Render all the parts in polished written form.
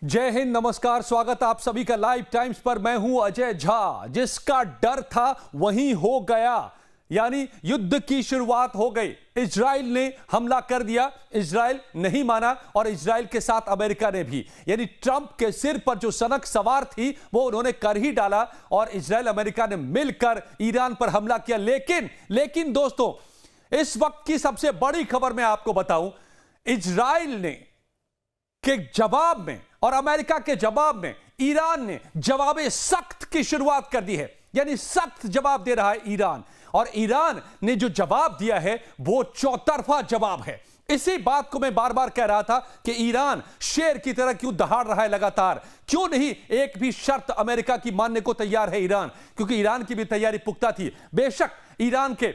जय हिंद, नमस्कार, स्वागत आप सभी का लाइव टाइम्स पर। मैं हूं अजय झा। जिसका डर था वही हो गया, यानी युद्ध की शुरुआत हो गई। इजराइल ने हमला कर दिया, इजराइल नहीं माना और इजराइल के साथ अमेरिका ने भी, यानी ट्रंप के सिर पर जो सनक सवार थी वो उन्होंने कर ही डाला और इजराइल अमेरिका ने मिलकर ईरान पर हमला किया। लेकिन दोस्तों, इस वक्त की सबसे बड़ी खबर मैं आपको बताऊं, इजराइल ने के जवाब में और अमेरिका के जवाब में ईरान ने जवाब सख्त की शुरुआत कर दी है, यानी सख्त जवाब दे रहा है ईरान। और ईरान ने जो जवाब दिया है वो चौतरफा जवाब है। इसी बात को मैं बार बार कह रहा था कि ईरान शेर की तरह क्यों दहाड़ रहा है लगातार, क्यों नहीं एक भी शर्त अमेरिका की मानने को तैयार है ईरान, क्योंकि ईरान की भी तैयारी पुख्ता थी। बेशक ईरान के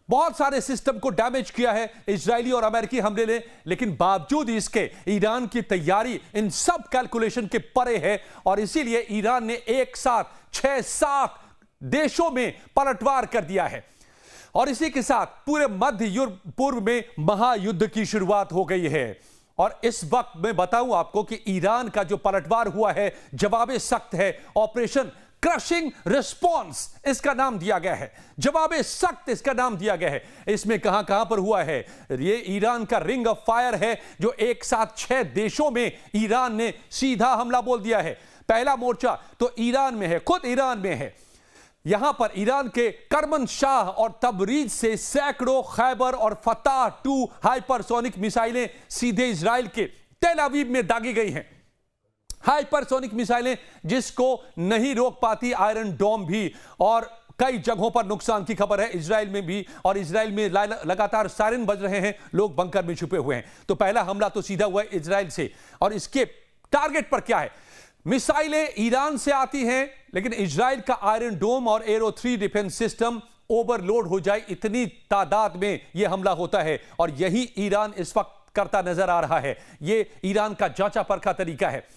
बहुत सारे सिस्टम को डैमेज किया है इजरायली और अमेरिकी हमले ने, लेकिन बावजूद इसके ईरान की तैयारी इन सब कैलकुलेशन के परे है और इसीलिए ईरान ने एक साथ 6-7 देशों में पलटवार कर दिया है और इसी के साथ पूरे मध्य पूर्व में महायुद्ध की शुरुआत हो गई है। और इस वक्त मैं बताऊं आपको कि ईरान का जो पलटवार हुआ है, जवाब सख्त है, ऑपरेशन क्रशिंग रिस्पॉन्स इसका नाम दिया गया है, जवाबे सख्त इसका नाम दिया गया है। इसमें कहां पर हुआ है, ये ईरान का रिंग ऑफ फायर है जो एक साथ 6 देशों में ईरान ने सीधा हमला बोल दिया है। पहला मोर्चा तो ईरान में है, खुद ईरान में है। यहां पर ईरान के करमन शाह और तबरीज से सैकड़ों खैबर और फताह 2 हाइपरसोनिक मिसाइलें सीधे इजराइल के तेल अवीव में दागी गई हैं। हाइपरसोनिक मिसाइलें जिसको नहीं रोक पाती आयरन डोम भी, और कई जगहों पर नुकसान की खबर है इजराइल में भी, और इजराइल में लगातार सायरन बज रहे हैं, लोग बंकर में छुपे हुए हैं। तो पहला हमला तो सीधा हुआ है इजराइल से और इसके टारगेट पर क्या है, मिसाइलें ईरान से आती हैं लेकिन इजराइल का आयरन डोम और एरो 3 डिफेंस सिस्टम ओवरलोड हो जाए, इतनी तादाद में यह हमला होता है और यही ईरान इस वक्त करता नजर आ रहा है। यह ईरान का जांचा परखा तरीका है।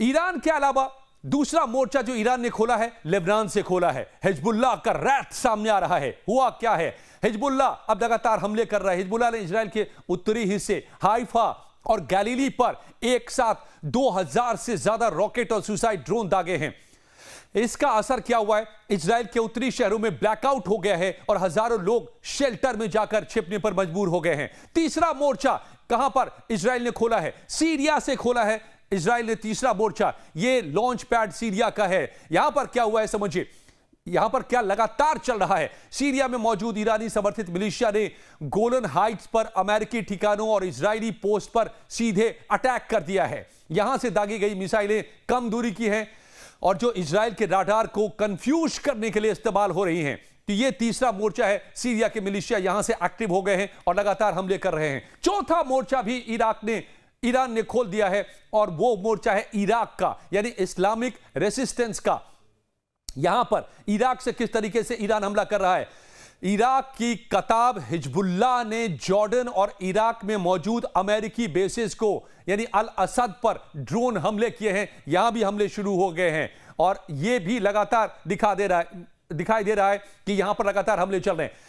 ईरान के अलावा दूसरा मोर्चा जो ईरान ने खोला है, लेबनान से खोला है। हिजबुल्लाह का रैथ सामने आ रहा है। हुआ क्या है, हिजबुल्लाह अब लगातार हमले कर रहा है। हिजबुल्लाह ने इजराइल के उत्तरी हिस्से हाइफा और गैलीली पर एक साथ 2000 से ज्यादा रॉकेट और सुसाइड ड्रोन दागे हैं। इसका असर क्या हुआ है, इजराइल के उत्तरी शहरों में ब्लैकआउट हो गया है और हजारों लोग शेल्टर में जाकर छिपने पर मजबूर हो गए हैं। तीसरा मोर्चा कहां पर इजराइल ने खोला है, सीरिया से खोला है इजराइल ने तीसरा मोर्चा। यह लॉन्च पैड सीरिया का है। यहां पर क्या हुआ है समझिए, यहां पर क्या लगातार चल रहा है। सीरिया में मौजूद ईरानी समर्थित मिलिशिया ने गोलन हाइट्स पर अमेरिकी ठिकानों और इजरायली पोस्ट पर सीधे अटैक कर दिया है। यहां से दागी गई मिसाइलें कम दूरी की हैं और जो इजराइल के राडार को कंफ्यूज करने के लिए इस्तेमाल हो रही हैं। तो यह तीसरा मोर्चा है, सीरिया के मिलिशिया यहां से एक्टिव हो गए हैं और लगातार हमले कर रहे हैं। चौथा मोर्चा भी ईरान ने खोल दिया है और वो मोर्चा है इराक का, यानी इस्लामिक रेसिस्टेंस का। यहां पर इराक से किस तरीके से ईरान हमला कर रहा है, इराक की कताब हिजबुल्लाह ने जॉर्डन और इराक में मौजूद अमेरिकी बेसेस को, यानी अल असद पर ड्रोन हमले किए हैं। यहां भी हमले शुरू हो गए हैं और यह भी लगातार दिखाई दे रहा है कि यहां पर लगातार हमले चल रहे हैं।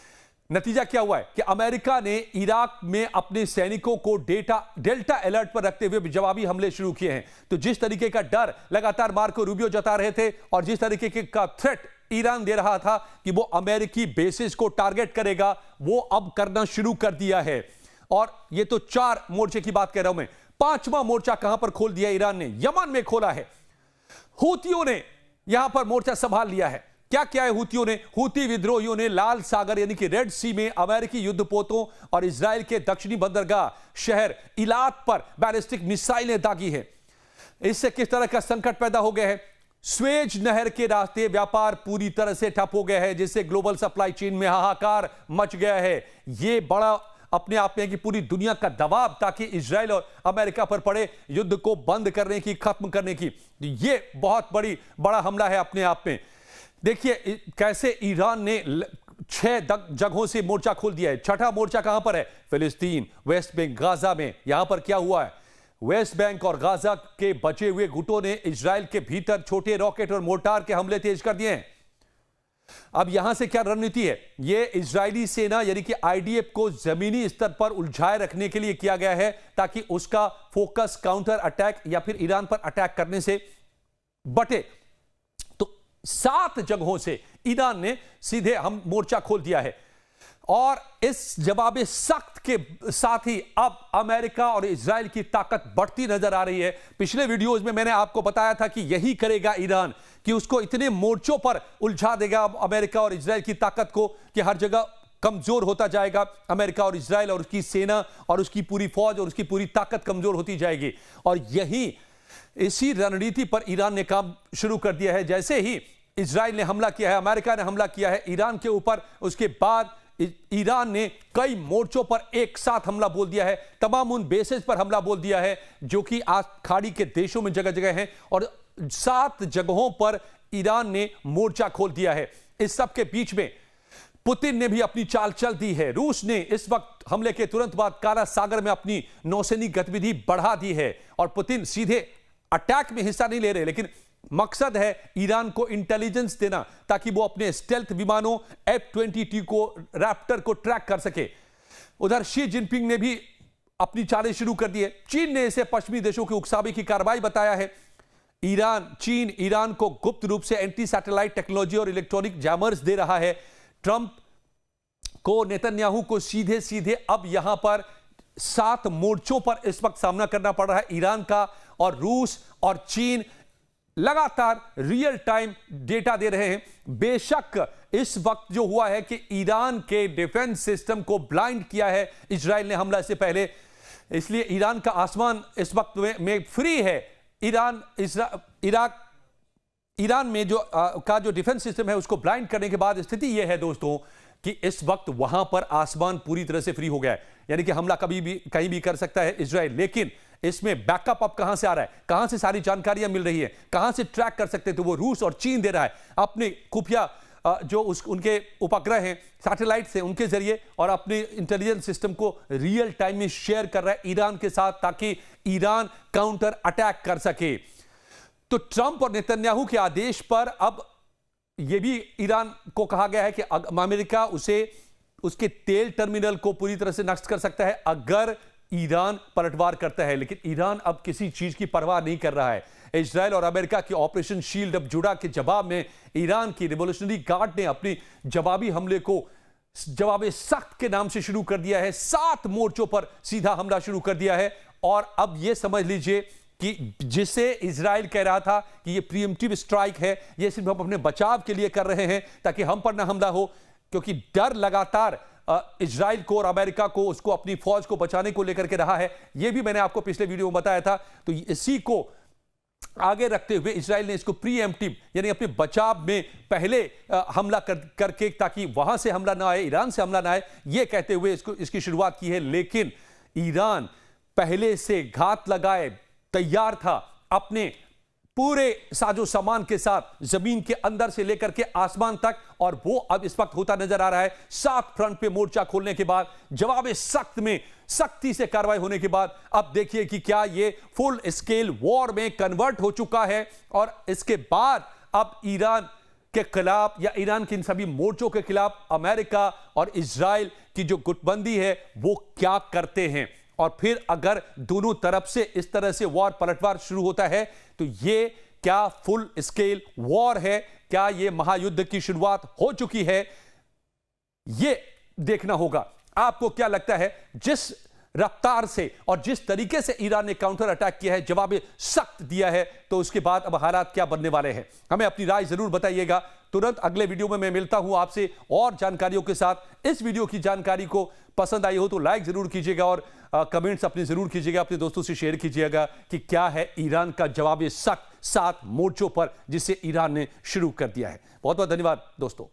नतीजा क्या हुआ है कि अमेरिका ने इराक में अपने सैनिकों को डेल्टा अलर्ट पर रखते हुए जवाबी हमले शुरू किए हैं। तो जिस तरीके का डर लगातार मार्को रूबियो जता रहे थे और जिस तरीके का थ्रेट ईरान दे रहा था कि वो अमेरिकी बेसिस को टारगेट करेगा, वो अब करना शुरू कर दिया है। और ये तो 4 मोर्चे की बात कह रहा हूं मैं। 5वां मोर्चा कहां पर खोल दिया ईरान ने, यमन में खोला है। हूतियों ने यहां पर मोर्चा संभाल लिया है। क्या है हूतियों ने, हूती विद्रोहियों ने लाल सागर यानी कि रेड सी में अमेरिकी युद्धपोतों और इजराइल के दक्षिणी बंदरगाह शहर इलात पर बैलिस्टिक मिसाइलें दागी है। इससे किस तरह का संकट पैदा हो गया है, स्वेज नहर के रास्ते व्यापार पूरी तरह से ठप हो गया है, जिससे ग्लोबल सप्लाई चेन में हाहाकार मच गया है। यह बड़ा अपने आप में कि पूरी दुनिया का दबाव ताकि इजराइल और अमेरिका पर पड़े युद्ध को बंद करने की, खत्म करने की। यह बहुत बड़ा हमला है अपने आप में। देखिए कैसे ईरान ने 6 जगहों से मोर्चा खोल दिया है। छठा मोर्चा कहां पर है, फिलिस्तीन, वेस्ट बैंक, गाजा में। यहां पर क्या हुआ है, वेस्ट बैंक और गाजा के बचे हुए गुटों ने इजराइल के भीतर छोटे रॉकेट और मोर्टार के हमले तेज कर दिए हैं। अब यहां से क्या रणनीति है? यह इजरायली सेना यानी कि आईडीएफ को जमीनी स्तर पर उलझाए रखने के लिए किया गया है, ताकि उसका फोकस काउंटर अटैक या फिर ईरान पर अटैक करने से बटे। तो 7 जगहों से ईरान ने सीधे हम मोर्चा खोल दिया है, और इस जवाबे सख्त के साथ ही अब अमेरिका और इजराइल की ताकत बढ़ती नजर आ रही है। पिछले वीडियोस में मैंने आपको बताया था कि यही करेगा ईरान, कि उसको इतने मोर्चों पर उलझा देगा अमेरिका और इजराइल की ताकत को, कि हर जगह कमजोर होता जाएगा अमेरिका और इजराइल, और उसकी सेना और उसकी पूरी फौज और उसकी पूरी ताकत कमजोर होती जाएगी। और इसी रणनीति पर ईरान ने काम शुरू कर दिया है। जैसे ही इजराइल ने हमला किया है, अमेरिका ने हमला किया है ईरान के ऊपर, उसके बाद ईरान ने कई मोर्चों पर एक साथ हमला बोल दिया है, तमाम उन बेसेस पर हमला बोल दिया है जो कि आज खाड़ी के देशों में जगह जगह हैं, और 7 जगहों पर ईरान ने मोर्चा खोल दिया है। इस सब के बीच में पुतिन ने भी अपनी चाल चल दी है। रूस ने इस वक्त हमले के तुरंत बाद काला सागर में अपनी नौसैनिक गतिविधि बढ़ा दी है, और पुतिन सीधे अटैक में हिस्सा नहीं ले रहे, लेकिन मकसद है ईरान को इंटेलिजेंस देना, ताकि वो अपने स्टेल्थ विमानों F-22 को, रैप्टर को ट्रैक कर सके। उधर शी जिनपिंग ने भी अपनी चालें शुरू कर दी है। चीन ने इसे पश्चिमी देशों की उकसावे की कार्रवाई बताया है। चीन ईरान को गुप्त रूप से एंटी सैटेलाइट टेक्नोलॉजी और इलेक्ट्रॉनिक जैमर्स दे रहा है। ट्रंप को, नेतन्याहू को सीधे सीधे अब यहां पर 7 मोर्चों पर इस वक्त सामना करना पड़ रहा है ईरान का, और रूस और चीन लगातार रियल टाइम डेटा दे रहे हैं। बेशक इस वक्त जो हुआ है कि ईरान के डिफेंस सिस्टम को ब्लाइंड किया है इजराइल ने हमला से पहले, इसलिए ईरान का आसमान इस वक्त में फ्री है। ईरान में जो डिफेंस सिस्टम है उसको ब्लाइंड करने के बाद स्थिति यह है दोस्तों कि इस वक्त वहां पर आसमान पूरी तरह से फ्री हो गया है, यानी कि हमला कभी भी कहीं भी कर सकता है इजराइल। लेकिन इसमें बैकअप अब कहां से आ रहा है, कहां से सारी जानकारियां मिल रही है, कहां से ट्रैक कर सकते, तो वो रूस और चीन दे रहा है अपने खुफिया जो उनके उपग्रह हैं, सैटेलाइट से, उनके जरिए, और अपने इंटेलिजेंस सिस्टम को रियल टाइम में शेयर कर रहा है ईरान के साथ, ताकि ईरान काउंटर अटैक कर सके। तो ट्रंप और नेतन्याहू के आदेश पर अब यह भी ईरान को कहा गया है कि अमेरिका उसके तेल टर्मिनल को पूरी तरह से नष्ट कर सकता है अगर ईरान पलटवार करता है। लेकिन ईरान अब किसी चीज की परवाह नहीं कर रहा है। इजराइल और अमेरिका की ऑपरेशन शील्ड अब जुड़ा के जवाब में ईरान की रिवॉल्यूशनरी गार्ड ने अपनी जवाबी हमले को जवाबे सख्त के नाम से शुरू कर दिया है। 7 मोर्चों पर सीधा हमला शुरू कर दिया है, और अब यह समझ लीजिए कि जिसे इजराइल कह रहा था कि यह प्रीएम्प्टिव स्ट्राइक है, यह सिर्फ हम अपने बचाव के लिए कर रहे हैं ताकि हम पर ना हमला हो, क्योंकि डर लगातार इजराइल को और अमेरिका को, उसको अपनी फौज को बचाने को लेकर के रहा है। यह भी मैंने आपको पिछले वीडियो में बताया था। तो इसी को आगे रखते हुए इजराइल ने इसको प्रीएम्प्टिव यानी अपने बचाव में पहले हमला करके, ताकि वहां से हमला ना आए, ईरान से हमला ना आए, यह कहते हुए इसकी शुरुआत की है। लेकिन ईरान पहले से घात लगाए तैयार था, अपने पूरे साजो सामान के साथ, जमीन के अंदर से लेकर के आसमान तक, और वो अब इस वक्त होता नजर आ रहा है। 7 फ्रंट पे मोर्चा खोलने के बाद, जवाबे सख्त में सख्ती से कार्रवाई होने के बाद, अब देखिए कि क्या ये फुल स्केल वॉर में कन्वर्ट हो चुका है, और इसके बाद अब ईरान के खिलाफ या ईरान के इन सभी मोर्चों के खिलाफ अमेरिका और इजराइल की जो गुटबंदी है वो क्या करते हैं। और फिर अगर दोनों तरफ से इस तरह से वॉर, पलटवार शुरू होता है, तो ये क्या फुल स्केल वॉर है, क्या ये महायुद्ध की शुरुआत हो चुकी है, ये देखना होगा। आपको क्या लगता है, जिस रफ्तार से और जिस तरीके से ईरान ने काउंटर अटैक किया है, जवाब सख्त दिया है, तो उसके बाद अब हालात क्या बनने वाले हैं, हमें अपनी राय जरूर बताइएगा। तुरंत अगले वीडियो में मैं मिलता हूं आपसे और जानकारियों के साथ। इस वीडियो की जानकारी को पसंद आई हो तो लाइक जरूर कीजिएगा, और कमेंट्स अपने जरूर कीजिएगा, अपने दोस्तों से शेयर कीजिएगा कि क्या है ईरान का जवाब सख्त 7 मोर्चों पर जिसे ईरान ने शुरू कर दिया है। बहुत बहुत धन्यवाद दोस्तों।